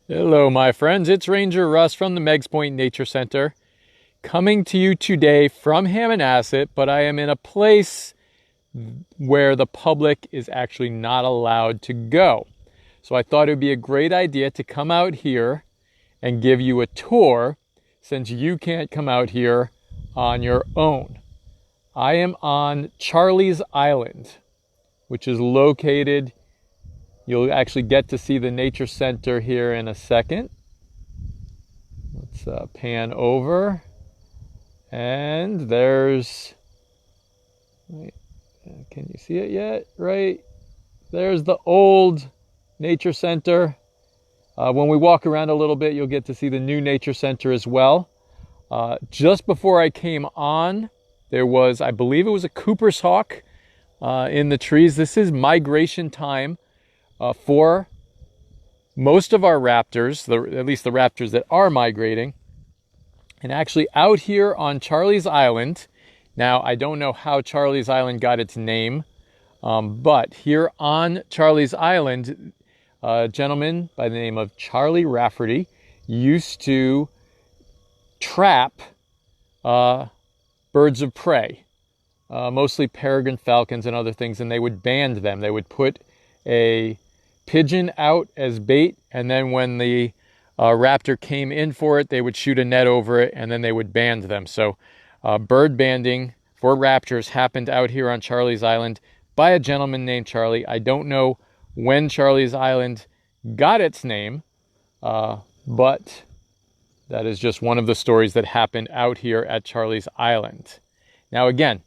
Hello, my friends. It's Ranger Russ from the Meigs Nature Center, coming to you today from Hammonasset, but I am in a place where the public is actually not allowed to go. So I thought it would be a great idea to come out here and give you a tour since you can't come out here on your own. I am on Charlie's Island, which is located. You'll actually get to see the nature center here in a second. Let's pan over. And there's, wait, can you see it yet? Right, there's the old nature center. When we walk around a little bit, you'll get to see the new nature center as well. Just before I came on, there was, I believe it was a Cooper's hawk in the trees. This is migration time for most of our raptors, at least the raptors that are migrating. And actually out here on Charlie's Island, now I don't know how Charlie's Island got its name, but here on Charlie's Island, a gentleman by the name of Charlie Rafferty used to trap birds of prey, mostly peregrine falcons and other things, and they would band them. They would put a pigeon out as bait, and then when the raptor came in for it, they would shoot a net over it, and then they would band them. So bird banding for raptors happened out here on Charlie's Island by a gentleman named Charlie. I don't know when Charlie's Island got its name, but that is just one of the stories that happened out here at Charlie's Island. Now again,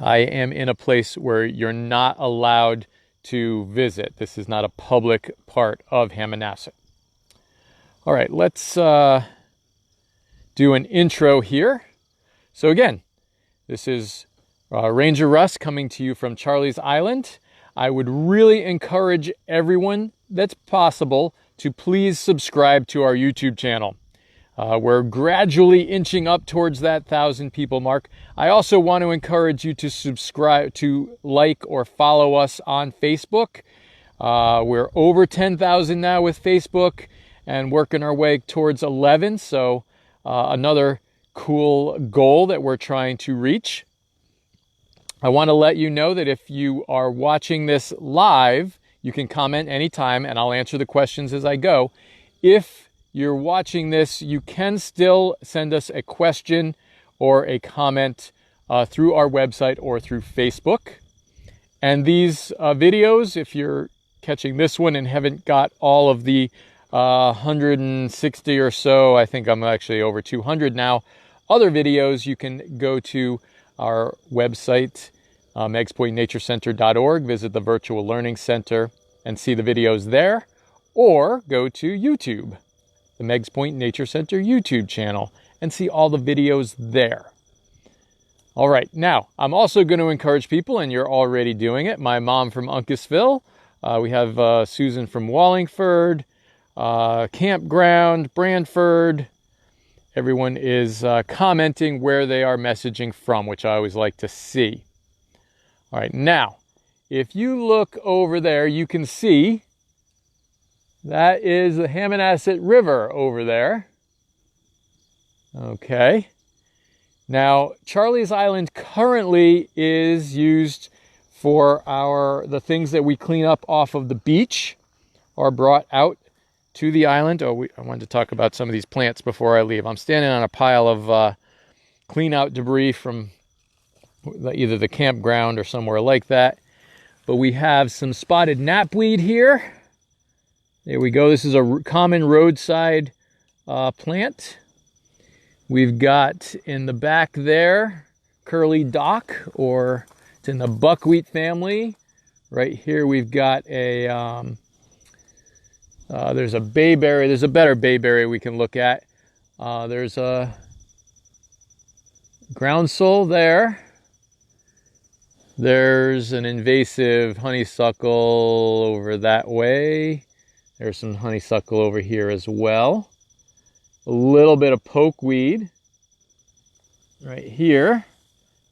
I am in a place where you're not allowed to visit. This is not a public part of Hammonasset. All right, let's do an intro here. So again, this is Ranger Russ coming to you from Charlie's Island. I would really encourage everyone that's possible to please subscribe to our YouTube channel. We're gradually inching up towards that 1,000 people mark. I also want to encourage you to subscribe, to like or follow us on Facebook. We're over 10,000 now with Facebook and working our way towards 11. So another cool goal that we're trying to reach. I want to let you know that if you are watching this live, you can comment anytime and I'll answer the questions as I go. If you're watching this, you can still send us a question or a comment through our website or through Facebook. And these videos, if you're catching this one and haven't got all of the 160 or so, I think I'm actually over 200 now, other videos, you can go to our website, meigspointnaturecenter.org, visit the Virtual Learning Center and see the videos there, or go to YouTube, the Meigs Point Nature Center YouTube channel, and see all the videos there. All right, now I'm also going to encourage people, and you're already doing it. My mom from Uncasville, we have Susan from Wallingford, Campground, Brantford. Everyone is commenting where they are messaging from, which I always like to see. All right, now if you look over there, you can see that is the Hammonasset River over there. Okay. Now, Charlie's Island currently is used for the things that we clean up off of the beach are brought out to the island. I wanted to talk about some of these plants before I leave. I'm standing on a pile of clean out debris from either the campground or somewhere like that. But we have some spotted knapweed here. There we go. This is a common roadside plant. We've got in the back there curly dock, or it's in the buckwheat family. Right here we've got a there's a bayberry. There's a better bayberry we can look at. There's a groundsel there. There's an invasive honeysuckle over that way. There's some honeysuckle over here as well. A little bit of pokeweed right here.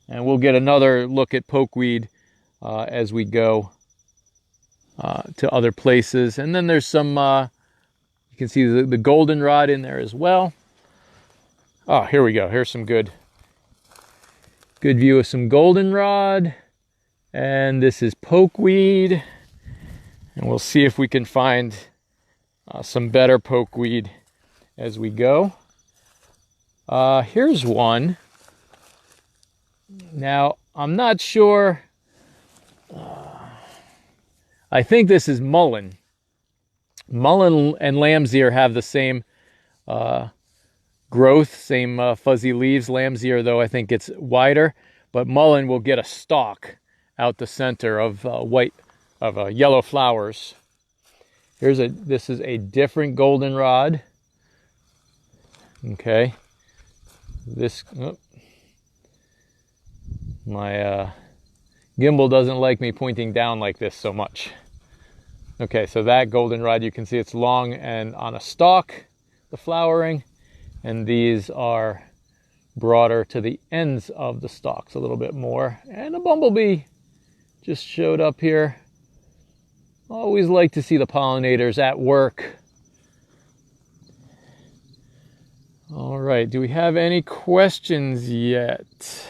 And we'll get another look at pokeweed as we go to other places. And then there's some You can see the goldenrod in there as well. Oh, here we go. Here's some good view of some goldenrod. And this is pokeweed. And we'll see if we can find some better pokeweed as we go. Here's one. Now, I'm not sure. I think this is mullein. Mullein and lamb's ear have the same growth, same fuzzy leaves. Lamb's ear, though, I think it's wider. But mullein will get a stalk out the center of yellow flowers. This is a different goldenrod. Okay. My gimbal doesn't like me pointing down like this so much. Okay, so that goldenrod, you can see it's long and on a stalk, the flowering, and these are broader to the ends of the stalks a little bit more. And a bumblebee just showed up here. Always like to see the pollinators at work. All right, do we have any questions yet?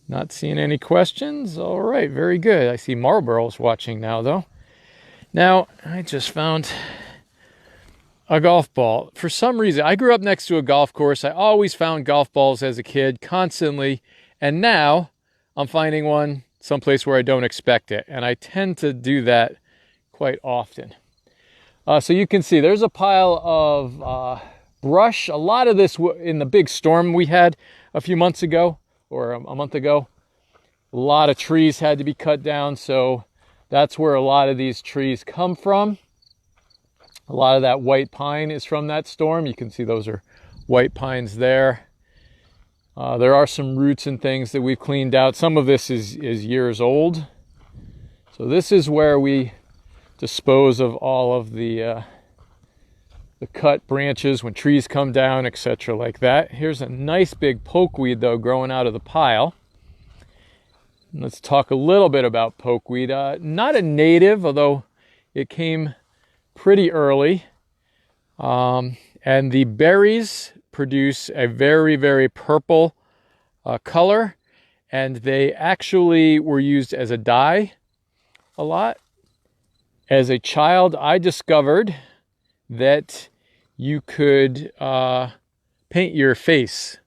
Not seeing any questions? All right, very good. I see Marlboro's watching now, though. Now, I just found a golf ball. For some reason, I grew up next to a golf course. I always found golf balls as a kid, constantly. And now, I'm finding one someplace where I don't expect it. And I tend to do that quite often. So you can see there's a pile of brush. A lot of this in the big storm we had a few months ago, or a month ago. A lot of trees had to be cut down, so that's where a lot of these trees come from. A lot of that white pine is from that storm. You can see those are white pines there. There are some roots and things that we've cleaned out. Some of this is years old. So this is where we dispose of all of the cut branches when trees come down, etc. like that. Here's a nice big pokeweed, though, growing out of the pile. Let's talk a little bit about pokeweed. Not a native, although it came pretty early. And the berries produce a very, very purple color. And they actually were used as a dye a lot. As a child, I discovered that you could paint your face.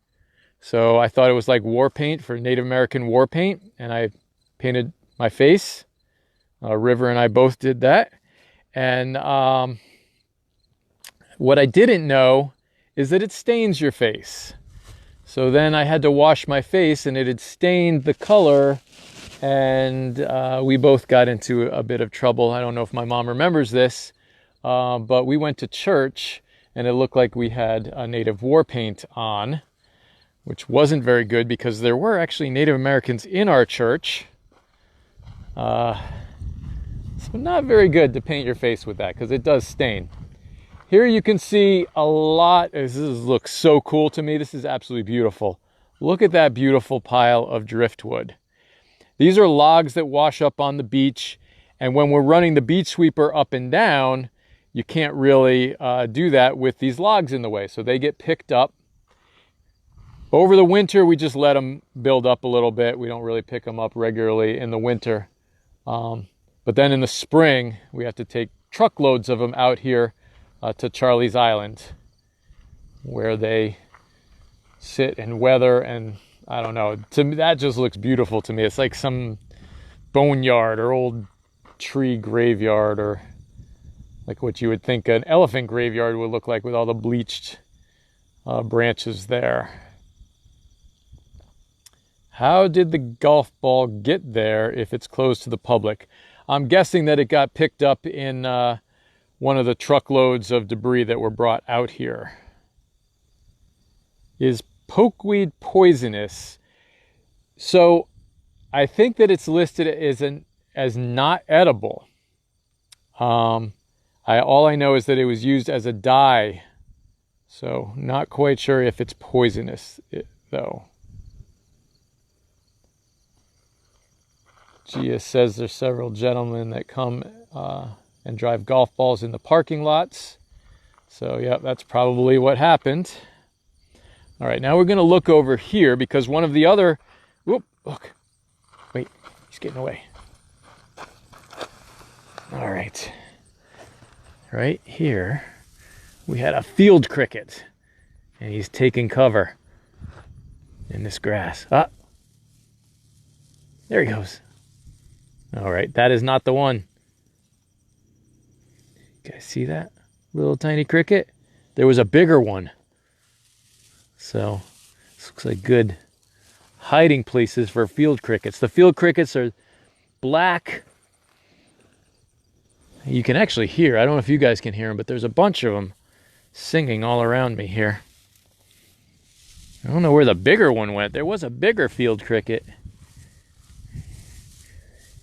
So I thought it was like war paint for Native American war paint, and I painted my face. River and I both did that. And what I didn't know is that it stains your face. So then I had to wash my face, and it had stained the color, and we both got into a bit of trouble. I don't know if my mom remembers this, but we went to church, and it looked like we had a Native war paint on, which wasn't very good because there were actually Native Americans in our church. So not very good to paint your face with that because it does stain. Here you can see a lot. This looks so cool to me. This is absolutely beautiful. Look at that beautiful pile of driftwood. These are logs that wash up on the beach, and when we're running the beach sweeper up and down, you can't really do that with these logs in the way, so they get picked up. Over the winter, we just let them build up a little bit. We don't really pick them up regularly in the winter. But then in the spring, we have to take truckloads of them out here to Charlie's Island, where they sit and weather, and I don't know. To me, that just looks beautiful to me. It's like some boneyard or old tree graveyard, or like what you would think an elephant graveyard would look like with all the bleached branches there. How did the golf ball get there if it's closed to the public? I'm guessing that it got picked up in one of the truckloads of debris that were brought out here. Is pokeweed poisonous? So I think that it's listed as not edible. All I know is that it was used as a dye. So not quite sure if it's poisonous, though. Gia says there's several gentlemen that come and drive golf balls in the parking lots. So yeah, that's probably what happened. All right, now we're going to look over here because one of the other, whoop, look, wait, he's getting away. All right, right here, we had a field cricket, and he's taking cover in this grass. Ah, there he goes. All right, that is not the one. You guys see that little tiny cricket? There was a bigger one. So this looks like good hiding places for field crickets. The field crickets are black. You can actually hear, I don't know if you guys can hear them, but there's a bunch of them singing all around me here. I don't know where the bigger one went. There was a bigger field cricket.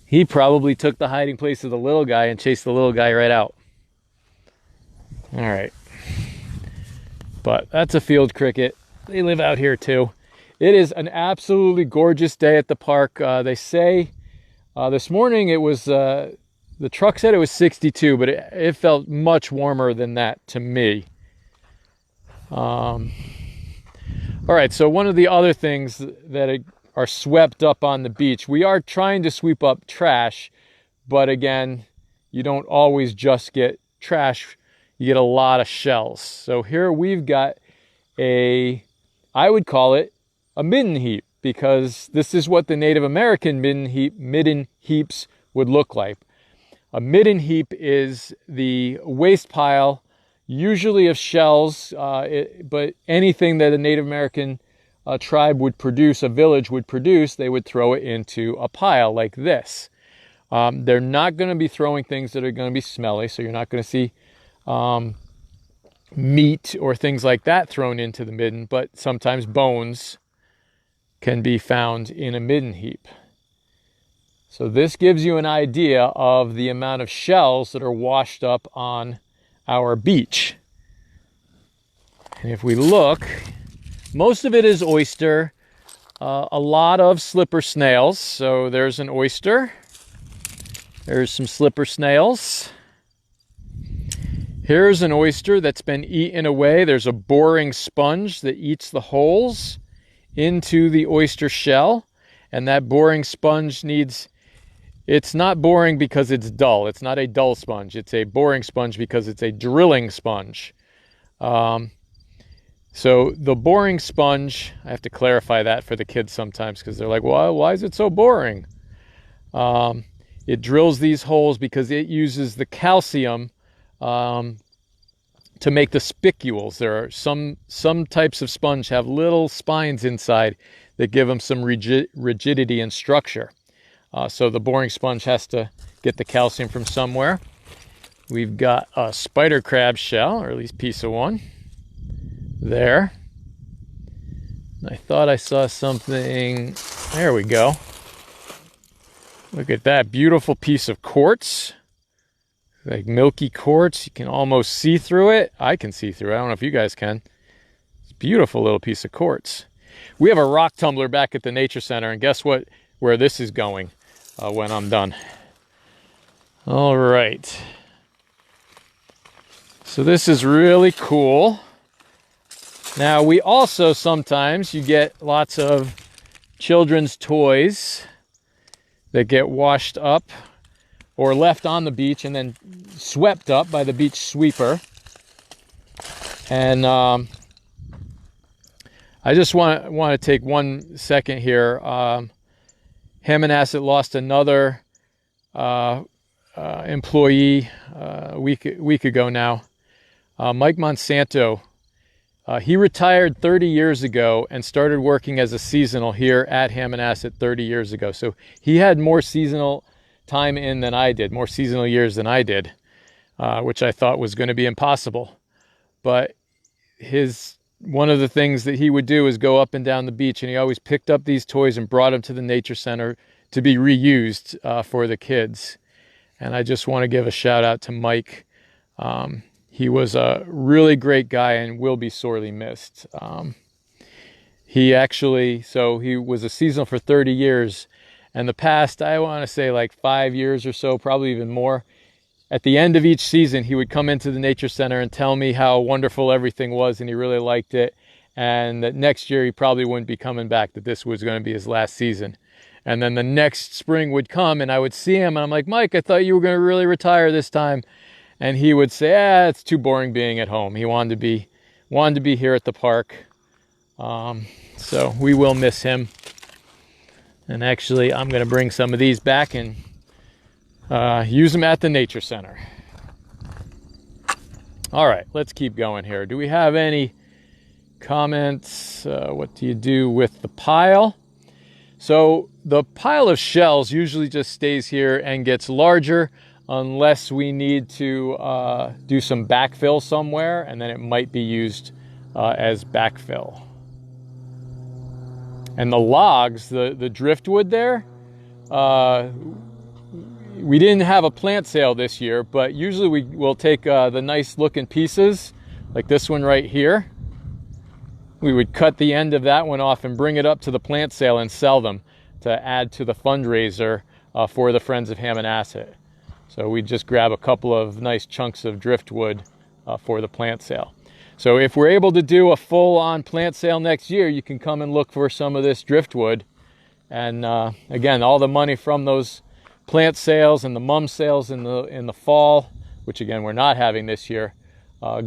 He probably took the hiding place of the little guy and chased the little guy right out. All right. But that's a field cricket. They live out here too. It is an absolutely gorgeous day at the park. They say this morning it was, the truck said it was 62, but it felt much warmer than that to me. All right, so one of the other things that are swept up on the beach, we are trying to sweep up trash, but again, you don't always just get trash, you get a lot of shells. So here we've got I would call it a midden heap, because this is what the Native American midden heaps would look like. A midden heap is the waste pile, usually of shells, but anything that a Native American tribe would produce, a village would produce, they would throw it into a pile like this. They're not going to be throwing things that are going to be smelly, so you're not going to see meat or things like that thrown into the midden, but sometimes bones can be found in a midden heap. So this gives you an idea of the amount of shells that are washed up on our beach. And if we look, most of it is oyster, a lot of slipper snails. So there's an oyster, there's some slipper snails. Here's an oyster that's been eaten away. There's a boring sponge that eats the holes into the oyster shell. And that boring sponge it's not boring because it's dull. It's not a dull sponge. It's a boring sponge because it's a drilling sponge. So the boring sponge, I have to clarify that for the kids sometimes because they're like, well, why is it so boring? It drills these holes because it uses the calcium to make the spicules. There are some types of sponge have little spines inside that give them some rigidity and structure. So the boring sponge has to get the calcium from somewhere. We've got a spider crab shell, or at least piece of one, there. I thought I saw something. There we go. Look at that beautiful piece of quartz. Like milky quartz. You can almost see through it. I can see through it. I don't know if you guys can. It's a beautiful little piece of quartz. We have a rock tumbler back at the Nature Center, and guess what? Where this is going when I'm done. All right. So this is really cool. Now we also sometimes you get lots of children's toys that get washed up or left on the beach and then swept up by the beach sweeper. And I just want to take 1 second here. Hammonasset lost another employee a week ago now. Mike Monsanto. He retired 30 years ago and started working as a seasonal here at Hammonasset 30 years ago. So he had more seasonal time in than I did, more seasonal years than I did, which I thought was going to be impossible. But one of the things that he would do is go up and down the beach, and he always picked up these toys and brought them to the Nature Center to be reused for the kids. And I just want to give a shout out to Mike. He was a really great guy and will be sorely missed. He was a seasonal for 30 years, And the past, I want to say like 5 years or so, probably even more, at the end of each season, he would come into the nature center and tell me how wonderful everything was and he really liked it. And that next year he probably wouldn't be coming back, that this was going to be his last season. And then the next spring would come and I would see him and I'm like, Mike, I thought you were going to really retire this time. And he would say, it's too boring being at home. He wanted to be here at the park. So we will miss him. And actually, I'm going to bring some of these back and use them at the nature center. All right, let's keep going here. Do we have any comments? What do you do with the pile? So the pile of shells usually just stays here and gets larger unless we need to do some backfill somewhere, and then it might be used as backfill. And the logs, the driftwood there, we didn't have a plant sale this year, but usually we will take the nice looking pieces, like this one right here. We would cut the end of that one off and bring it up to the plant sale and sell them to add to the fundraiser for the Friends of Hammonasset. So we just grab a couple of nice chunks of driftwood for the plant sale. So if we're able to do a full-on plant sale next year, you can come and look for some of this driftwood. And again, all the money from those plant sales and the mum sales in the fall, which again we're not having this year,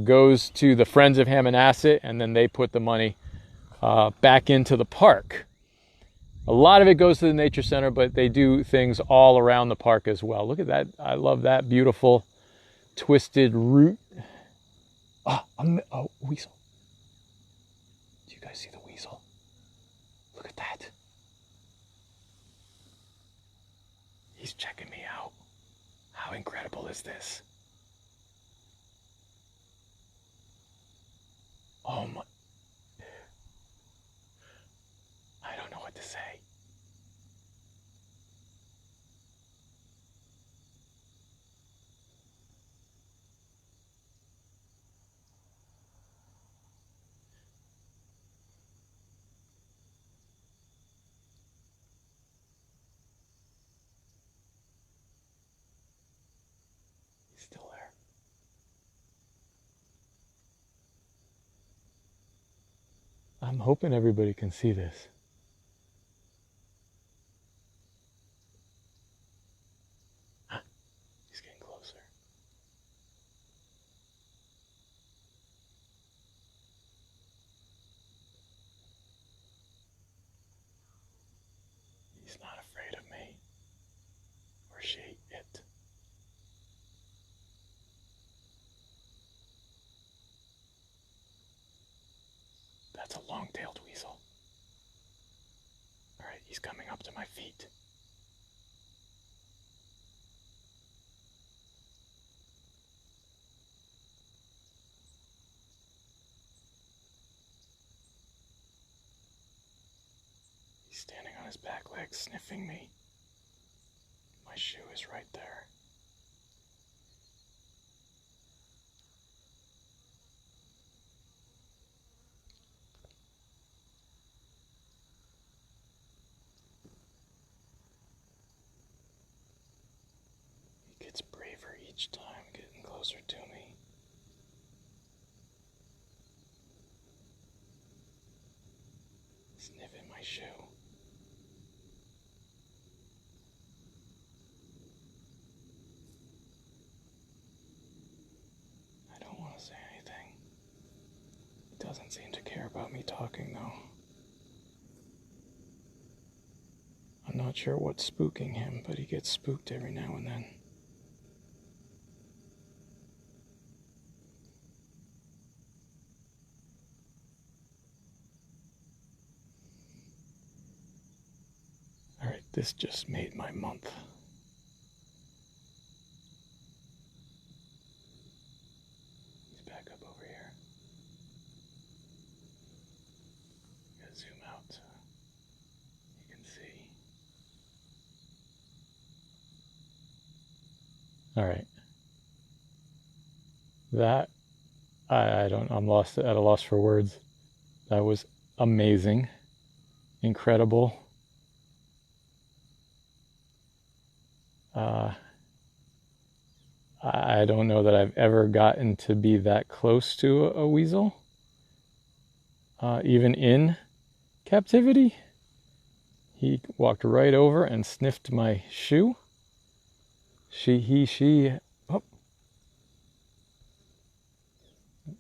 goes to the Friends of Hammonasset, and then they put the money back into the park. A lot of it goes to the nature center, but they do things all around the park as well. Look at that. I love that beautiful twisted root. Oh, weasel. Do you guys see the weasel? Look at that. He's checking me out. How incredible is this? Oh my. I don't know what to say. Still there. I'm hoping everybody can see this. He's getting closer. He's not afraid of me. Or she, it. That's a long-tailed weasel. All right, he's coming up to my feet. He's standing on his back legs, sniffing me. My shoe is right there. He gets braver each time, getting closer to me. Sniffing my shoe. I don't want to say anything. He doesn't seem to care about me talking, though. I'm not sure what's spooking him, but he gets spooked every now and then. All right, this just made my month. He's back up over here. Gotta zoom out so you can see. All right. That, I'm lost at a loss for words. That was amazing, incredible. I don't know that I've ever gotten to be that close to a weasel, even in captivity. He walked right over and sniffed my shoe. She. Oh,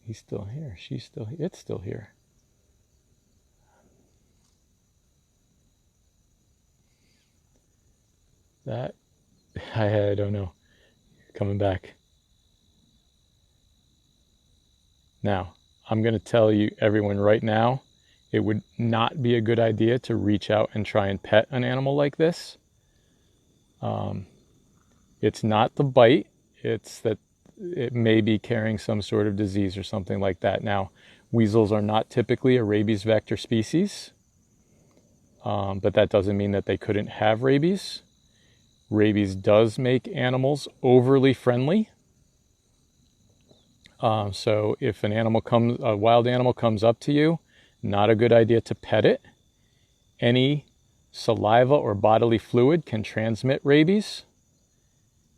he's still here. She's still here. It's still here. That, I don't know. Coming back. Now, I'm going to tell you, everyone, right now, it would not be a good idea to reach out and try and pet an animal like this. It's not the bite, it's that it may be carrying some sort of disease or something like that. Now, weasels are not typically a rabies vector species, but that doesn't mean that they couldn't have rabies. Rabies does make animals overly friendly. So if a wild animal comes up to you, not a good idea to pet it. Any saliva or bodily fluid can transmit rabies.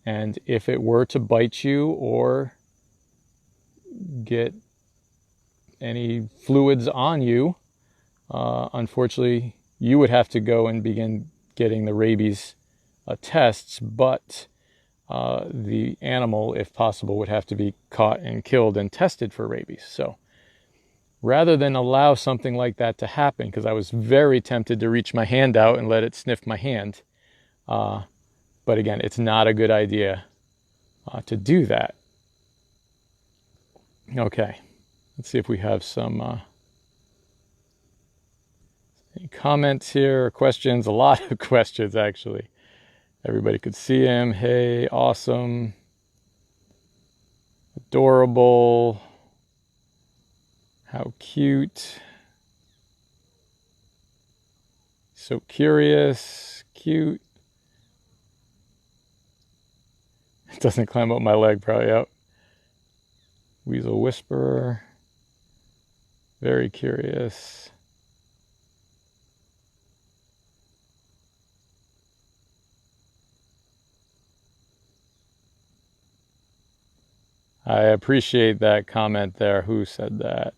And if it were to bite you or get any fluids on you, unfortunately, you would have to go and begin getting the rabies tests, but the animal, if possible, would have to be caught and killed and tested for rabies. So rather than allow something like that to happen, because I was very tempted to reach my hand out and let it sniff my hand, but again, it's not a good idea to do that. Okay, let's see if we have some any comments here or questions. A lot of questions, actually. Everybody could see him. Hey, awesome. Adorable. How cute. So curious. Cute. It doesn't climb up my leg, probably out. Weasel whisperer. Very curious. I appreciate that comment there. Who said that?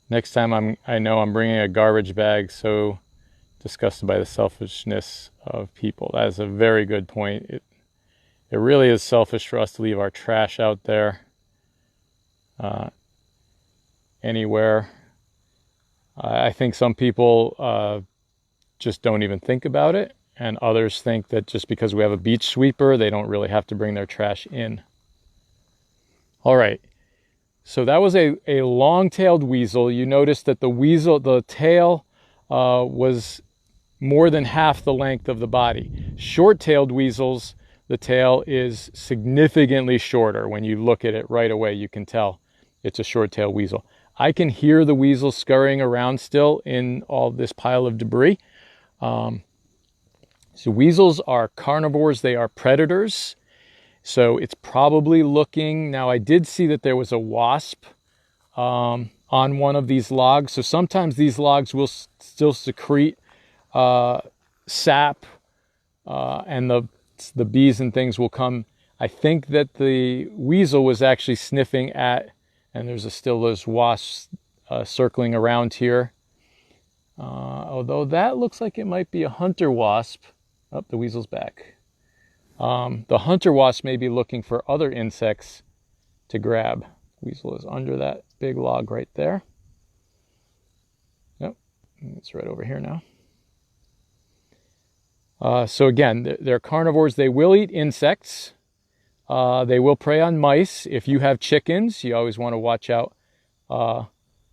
Next time I know I'm bringing a garbage bag, so disgusted by the selfishness of people. That is a very good point. It really is selfish for us to leave our trash out there anywhere. I think some people just don't even think about it, and others think that just because we have a beach sweeper, they don't really have to bring their trash in. All right. So that was a long-tailed weasel. You notice that the tail was more than half the length of the body. Short-tailed weasels, the tail is significantly shorter. When you look at it right away, you can tell it's a short-tailed weasel. I can hear the weasel scurrying around still in all this pile of debris. So weasels are carnivores. They are predators. So it's probably looking, now I did see that there was a wasp on one of these logs. So sometimes these logs will still secrete sap and the bees and things will come. I think that the weasel was actually sniffing at, and there's wasps circling around here. Although that looks like it might be a hunter wasp. Oh, the weasel's back. The hunter wasp may be looking for other insects to grab. Weasel is under that big log right there. Nope, it's right over here now. So again, they're carnivores. They will eat insects. They will prey on mice. If you have chickens, you always want to watch out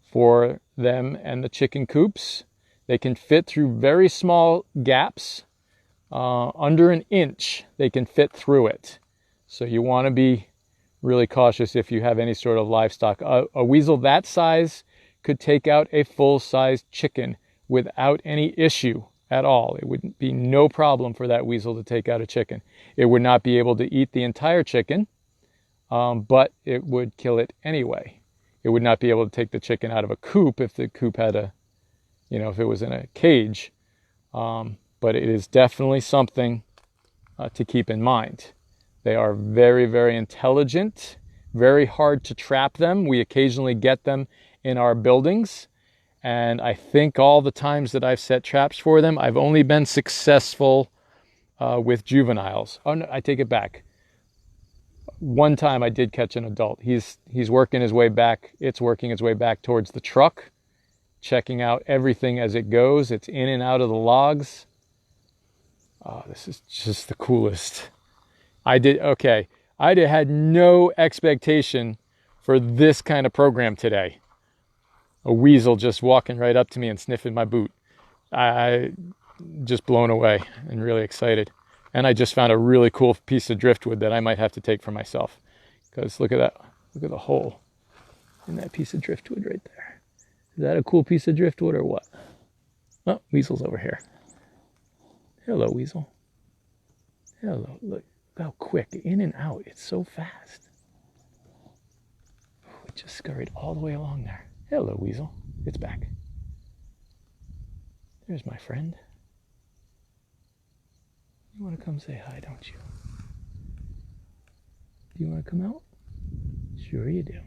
for them and the chicken coops. They can fit through very small gaps. Under an inch, they can fit through it. So you want to be really cautious if you have any sort of livestock. A weasel that size could take out a full-sized chicken without any issue at all. It would be no problem for that weasel to take out a chicken. It would not be able to eat the entire chicken, but it would kill it anyway. It would not be able to take the chicken out of a coop if the coop had you know, if it was in a cage. But it is definitely something to keep in mind. They are very, very intelligent, very hard to trap them. We occasionally get them in our buildings. And I think all the times that I've set traps for them, I've only been successful with juveniles. Oh, no, I take it back. One time I did catch an adult. He's working his way back. It's working its way back towards the truck, checking out everything as it goes. It's in and out of the logs. Oh, this is just the coolest. I had no expectation for this kind of program today. A weasel just walking right up to me and sniffing my boot. I just blown away and really excited. And I just found a really cool piece of driftwood that I might have to take for myself. Because look at that. Look at the hole in that piece of driftwood right there. Is that a cool piece of driftwood or what? Oh, weasel's over here. Hello, weasel. Hello. Look how quick. In and out. It's so fast. It just scurried all the way along there. Hello, weasel. It's back. There's my friend. You want to come say hi, don't you? Do you want to come out? Sure you do.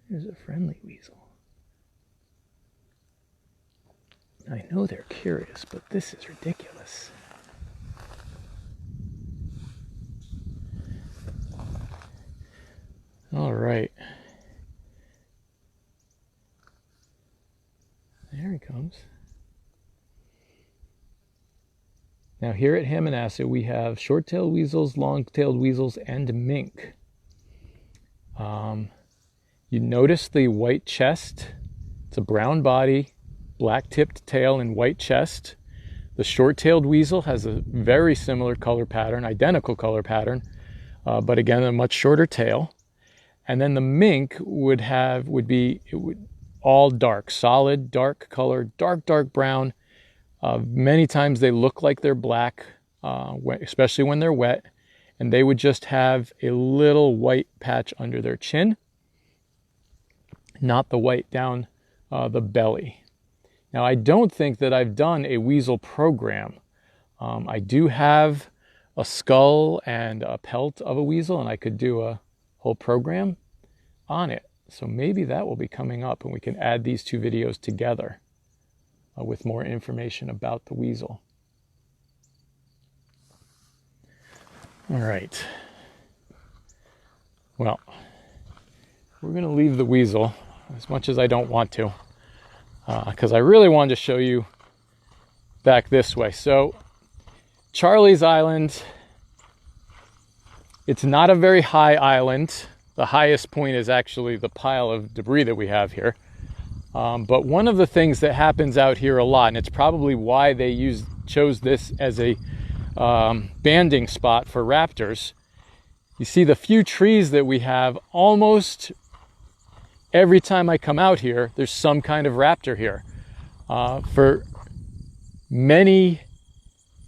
There's a friendly weasel. I know they're curious, but this is ridiculous. All right. There he comes. Now here at Hammonasset we have short-tailed weasels, long-tailed weasels, and mink. You notice the white chest. It's a brown body, black-tipped tail, and white chest. The short-tailed weasel has a very similar color pattern, identical color pattern, but again a much shorter tail. And then the mink would be all dark, solid, dark color, dark brown. Many times they look like they're black, especially when they're wet, and they would just have a little white patch under their chin, not the white down the belly. Now, I don't think that I've done a weasel program. I do have a skull and a pelt of a weasel, and I could do a whole program on it. So maybe that will be coming up and we can add these two videos together with more information about the weasel. All right. Well, we're going to leave the weasel as much as I don't want to, because I really wanted to show you back this way. So Charlie's Island, it's not a very high island. The highest point is actually the pile of debris that we have here. But one of the things that happens out here a lot, and it's probably why they chose this as a banding spot for raptors, you see the few trees that we have, almost every time I come out here, there's some kind of raptor here.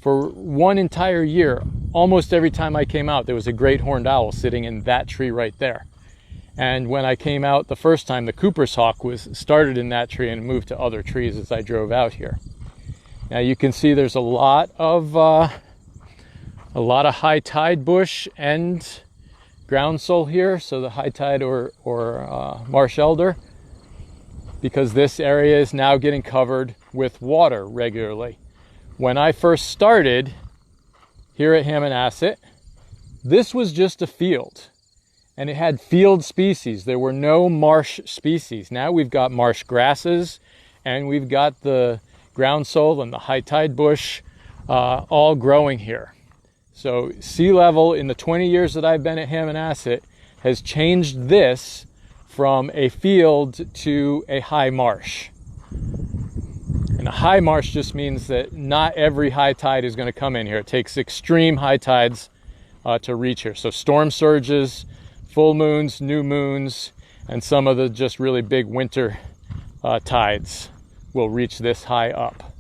For one entire year, almost every time I came out, there was a great horned owl sitting in that tree right there. And when I came out the first time, the Cooper's hawk started in that tree and moved to other trees as I drove out here. Now you can see there's a lot of high tide bush and groundsel here. So the high tide or marsh elder, because this area is now getting covered with water regularly. When I first started here at Hammonasset, this was just a field, and it had field species. There were no marsh species. Now we've got marsh grasses, and we've got the groundsel and the high tide bush all growing here. So sea level in the 20 years that I've been at Hammonasset has changed this from a field to a high marsh. And a high marsh just means that not every high tide is going to come in here. It takes extreme high tides to reach here. So storm surges, full moons, new moons, and some of the just really big winter tides will reach this high up.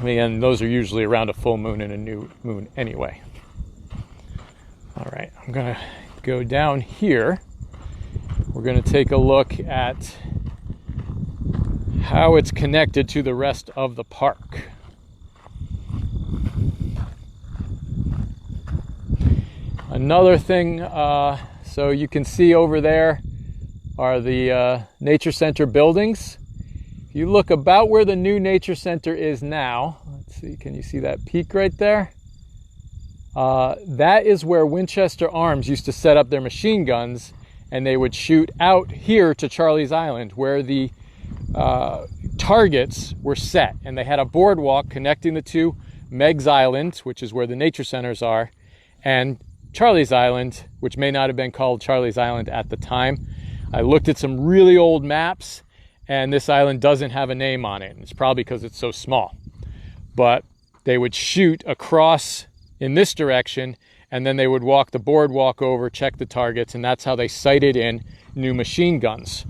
And those are usually around a full moon and a new moon anyway. All right, I'm going to go down here. We're going to take a look at how it's connected to the rest of the park. Another thing, so you can see over there are the Nature Center buildings. If you look about where the new Nature Center is now, let's see, can you see that peak right there? That is where Winchester Arms used to set up their machine guns, and they would shoot out here to Charlie's Island, where the targets were set. And they had a boardwalk connecting the two, Meigs Island, which is where the nature centers are, and Charlie's Island, which may not have been called Charlie's Island at the time. I looked at some really old maps, and this island doesn't have a name on it. It's probably because it's so small. But they would shoot across in this direction, and then they would walk the boardwalk over, check the targets, and that's how they sighted in new machine guns.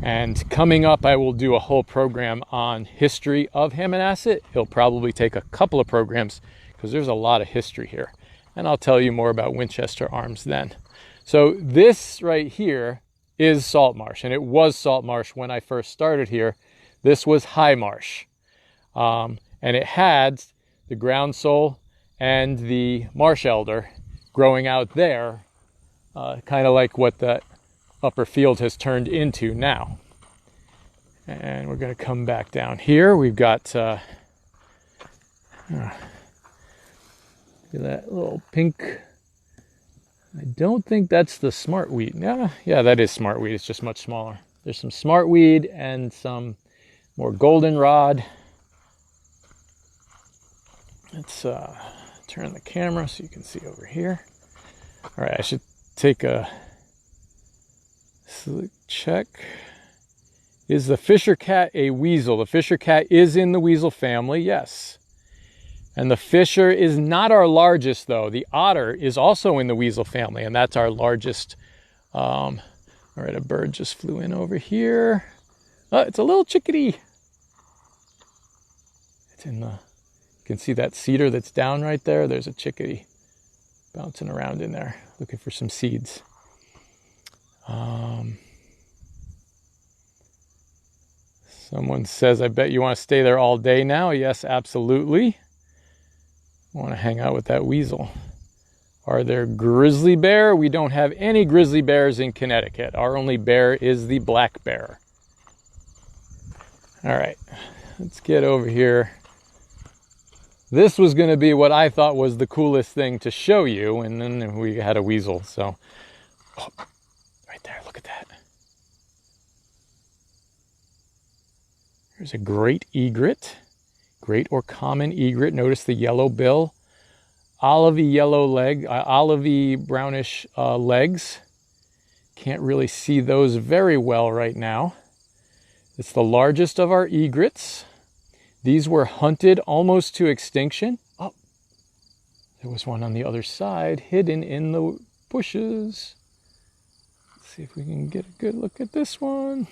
And coming up, I will do a whole program on history of Hammonasset. It'll probably take a couple of programs because there's a lot of history here. And I'll tell you more about Winchester Arms then. So this right here is salt marsh, and it was salt marsh when I first started here. This was high marsh, and it had the ground sole and the marsh elder growing out there, kind of like what that upper field has turned into now. And we're going to come back down here. We've got that little pink. I don't think that's the smartweed. Yeah, that is smartweed. It's just much smaller. There's some smartweed and some more goldenrod. Let's turn the camera so you can see over here. All right, I should take a check. Is the fisher cat a weasel? The fisher cat is in the weasel family, yes. And the fisher is not our largest, though. The otter is also in the weasel family, and that's our largest. All right, a bird just flew in over here. Oh, it's a little chickadee. It's in the, you can see that cedar that's down right there. There's a chickadee bouncing around in there, looking for some seeds. Someone says, I bet you want to stay there all day now. Yes, absolutely. I want to hang out with that weasel. Are there grizzly bear? We don't have any grizzly bears in Connecticut. Our only bear is the black bear. All right, let's get over here. This was going to be what I thought was the coolest thing to show you, and then we had a weasel. So, oh, right there, look at that. There's a great egret. Great or common egret. Notice the yellow bill, olivey yellow leg, olivey brownish legs. Can't really see those very well right now. It's the largest of our egrets. These were hunted almost to extinction. Oh, there was one on the other side, hidden in the bushes. Let's see if we can get a good look at this one.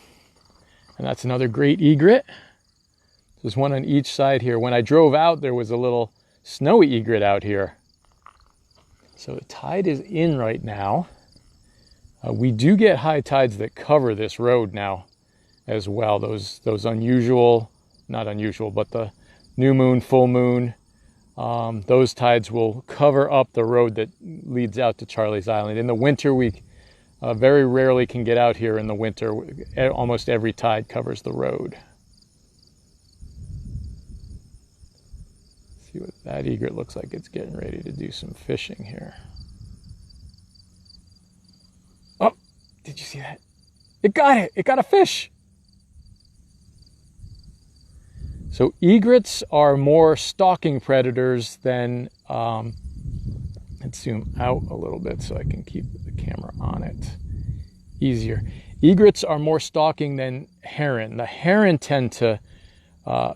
And that's another great egret. There's one on each side here. When I drove out, there was a little snowy egret out here. So the tide is in right now. We do get high tides that cover this road now as well. Those unusual, not unusual, but the new moon, full moon, those tides will cover up the road that leads out to Charlie's Island. In the winter, we very rarely can get out here in the winter. Almost every tide covers the road. See what that egret looks like. It's getting ready to do some fishing here. Oh, did you see that? It got it. It got a fish. So egrets are more stalking predators than, let's zoom out a little bit so I can keep the camera on it easier. Egrets are more stalking than heron. The heron tend to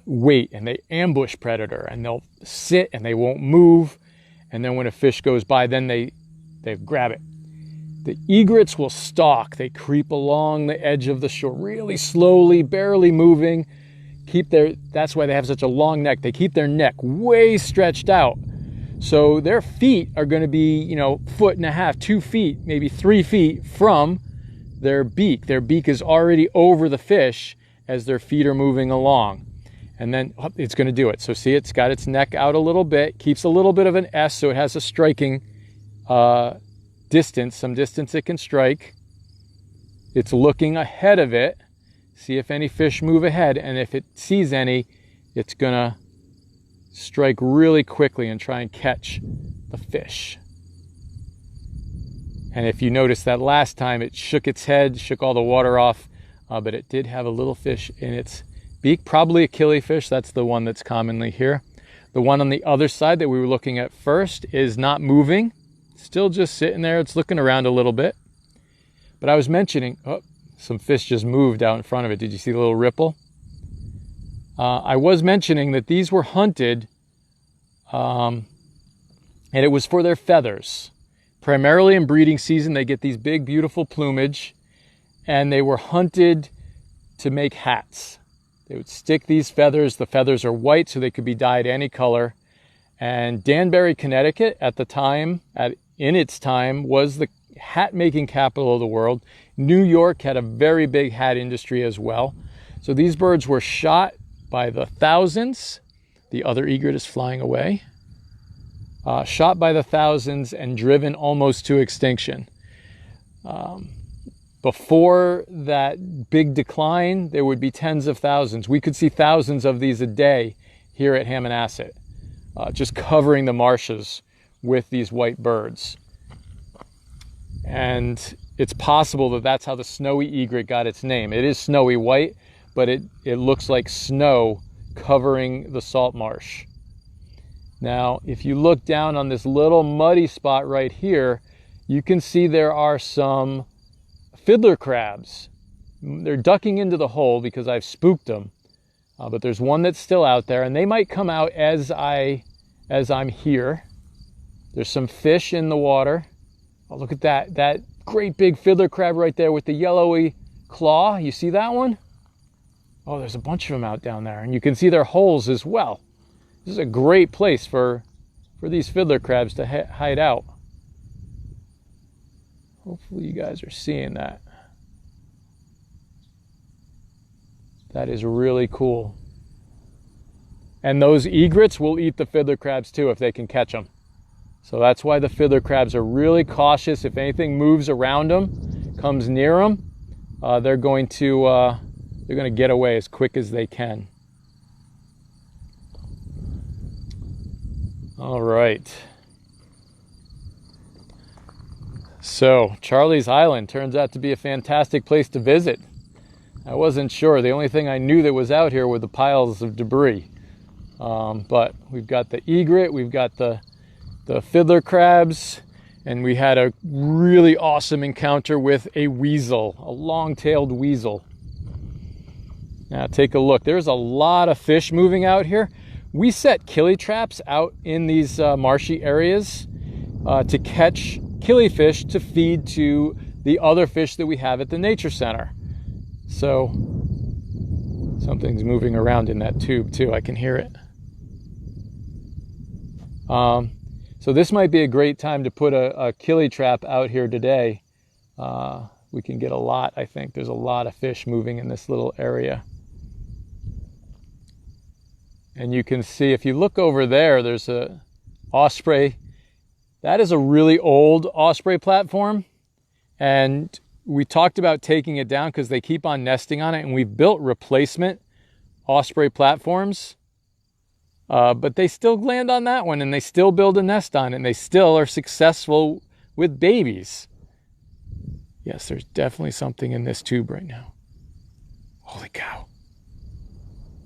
wait, and they ambush predator, and they'll sit and they won't move, and then when a fish goes by, then they grab it. The egrets will stalk. They creep along the edge of the shore really slowly, barely moving. That's why they have such a long neck. They keep their neck way stretched out, so their feet are going to be, foot and a half, 2 feet, maybe 3 feet from their beak. Their beak is already over the fish, as their feet are moving along. And then it's going to do it. So see, it's got its neck out a little bit, keeps a little bit of an S, so it has a striking distance, some distance it can strike. It's looking ahead of it, see if any fish move ahead, and if it sees any, it's going to strike really quickly and try and catch the fish. And if you notice that last time, it shook its head, shook all the water off, but it did have a little fish in its beak, probably a killifish. That's the one that's commonly here. The one on the other side that we were looking at first is not moving, still just sitting there. It's looking around a little bit. But I was mentioning, some fish just moved out in front of it. Did you see the little ripple? I was mentioning that these were hunted, and it was for their feathers. Primarily in breeding season, they get these big, beautiful plumage, and they were hunted to make hats. They would stick these feathers. The feathers are white, so they could be dyed any color. And Danbury, Connecticut, at the time, in its time, was the hat-making capital of the world. New York had a very big hat industry as well. So these birds were shot by the thousands. The other egret is flying away. Shot by the thousands and driven almost to extinction. Before that big decline, there would be tens of thousands. We could see thousands of these a day here at Hammonasset, just covering the marshes with these white birds. And it's possible that that's how the snowy egret got its name. It is snowy white, but it looks like snow covering the salt marsh. Now, if you look down on this little muddy spot right here, you can see there are some fiddler crabs. They're ducking into the hole because I've spooked them. But there's one that's still out there, and they might come out as I'm here. There's some fish in the water. Oh, look at that great big fiddler crab right there with the yellowy claw. You see that one? Oh, there's a bunch of them out down there, and you can see their holes as well. This is a great place for these fiddler crabs to hide out. Hopefully you guys are seeing that. That is really cool. And those egrets will eat the fiddler crabs too if they can catch them. So that's why the fiddler crabs are really cautious. If anything moves around them, comes near them, they're going to get away as quick as they can. All right. So Charlie's Island turns out to be a fantastic place to visit. I wasn't sure. The only thing I knew that was out here were the piles of debris. But we've got the egret, we've got the fiddler crabs, and we had a really awesome encounter with a weasel, a long-tailed weasel. Now take a look. There's a lot of fish moving out here. We set killie traps out in these marshy areas to catch killifish to feed to the other fish that we have at the nature center. So something's moving around in that tube too. I can hear it. So this might be a great time to put a killie trap out here today. We can get a lot, I think. There's a lot of fish moving in this little area. And you can see, if you look over there, there's a osprey. That is a really old osprey platform. And we talked about taking it down because they keep on nesting on it. And we've built replacement osprey platforms. But they still land on that one, and they still build a nest on it, and they still are successful with babies. Yes, there's definitely something in this tube right now. Holy cow.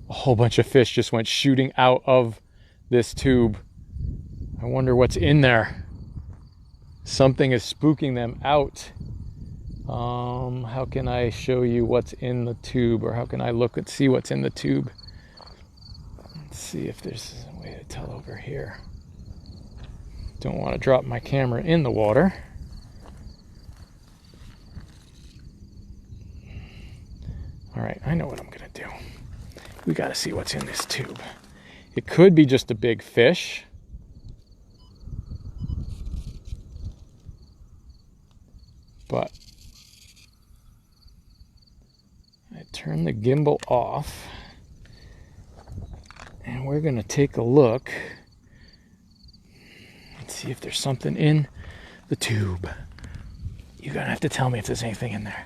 A whole bunch of fish just went shooting out of this tube. I wonder what's in there. Something is spooking them out. How can I show you what's in the tube, or how can I look and see what's in the tube? Let's see if there's a way to tell over here. Don't want to drop my camera in the water. All right, I know what I'm gonna do. We gotta see what's in this tube. It could be just a big fish. But turn the gimbal off. And we're going to take a look and see if there's something in the tube. You're going to have to tell me if there's anything in there.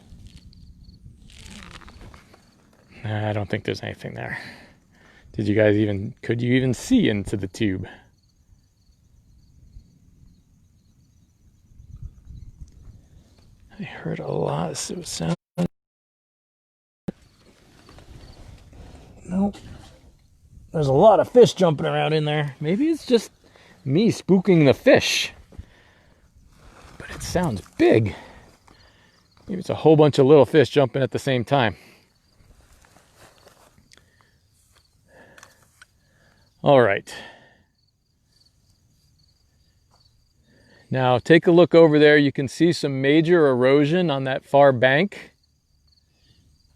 Nah, I don't think there's anything there. Could you even see into the tube? I heard a lot of sound. Nope. There's a lot of fish jumping around in there. Maybe it's just me spooking the fish. But it sounds big. Maybe it's a whole bunch of little fish jumping at the same time. All right. Now take a look over there. You can see some major erosion on that far bank.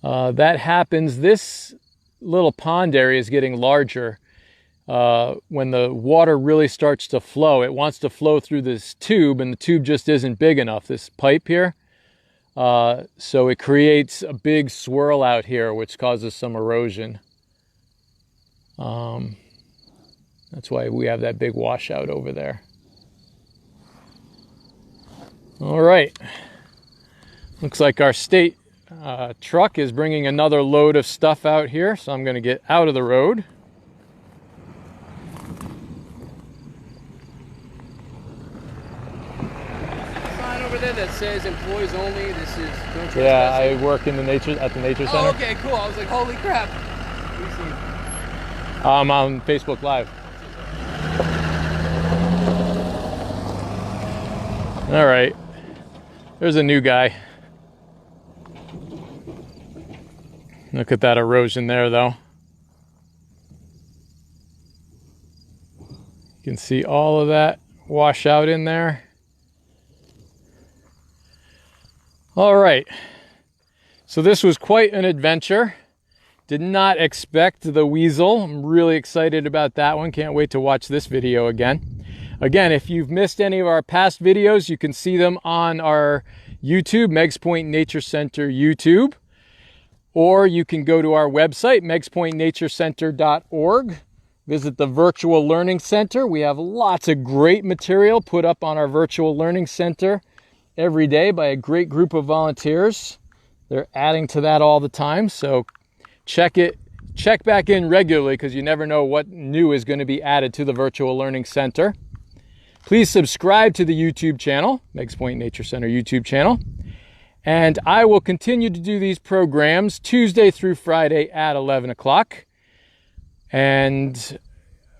That happens. This little pond area is getting larger. When the water really starts to flow, it wants to flow through this tube, and the tube just isn't big enough, this pipe here. So it creates a big swirl out here, which causes some erosion. That's why we have that big washout over there. All right. Looks like our state truck is bringing another load of stuff out here, so I'm going to get out of the road. Sign over there that says employees only. This is don't trespass. Yeah, I work in the nature center. Oh, okay, cool. I was like, holy crap. I'm on Facebook Live. All right. There's a new guy. Look at that erosion there, though. You can see all of that wash out in there. All right. So this was quite an adventure. Did not expect the weasel. I'm really excited about that one. Can't wait to watch this video again. Again, if you've missed any of our past videos, you can see them on our YouTube, Meigs Point Nature Center YouTube. Or you can go to our website, meigspointnaturecenter.org. Visit the Virtual Learning Center. We have lots of great material put up on our Virtual Learning Center every day by a great group of volunteers. They're adding to that all the time, so check back in regularly because you never know what new is going to be added to the Virtual Learning Center. Please subscribe to the YouTube channel, Meigs Point Nature Center YouTube channel. And I will continue to do these programs Tuesday through Friday at 11 o'clock. And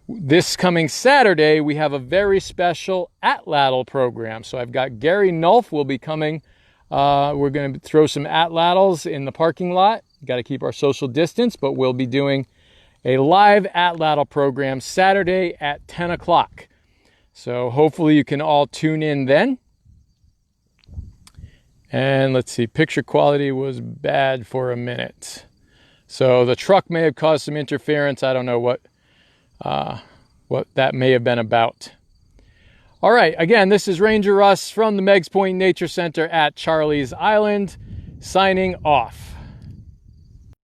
this coming Saturday, we have a very special atlatl program. So I've got Gary Nulf will be coming. We're going to throw some atlatls in the parking lot. Got to keep our social distance, but we'll be doing a live atlatl program Saturday at 10 o'clock. So hopefully you can all tune in then. And let's see, picture quality was bad for a minute. So the truck may have caused some interference. I don't know what that may have been about. All right, again, this is Ranger Russ from the Meigs Point Nature Center at Charlie's Island, signing off.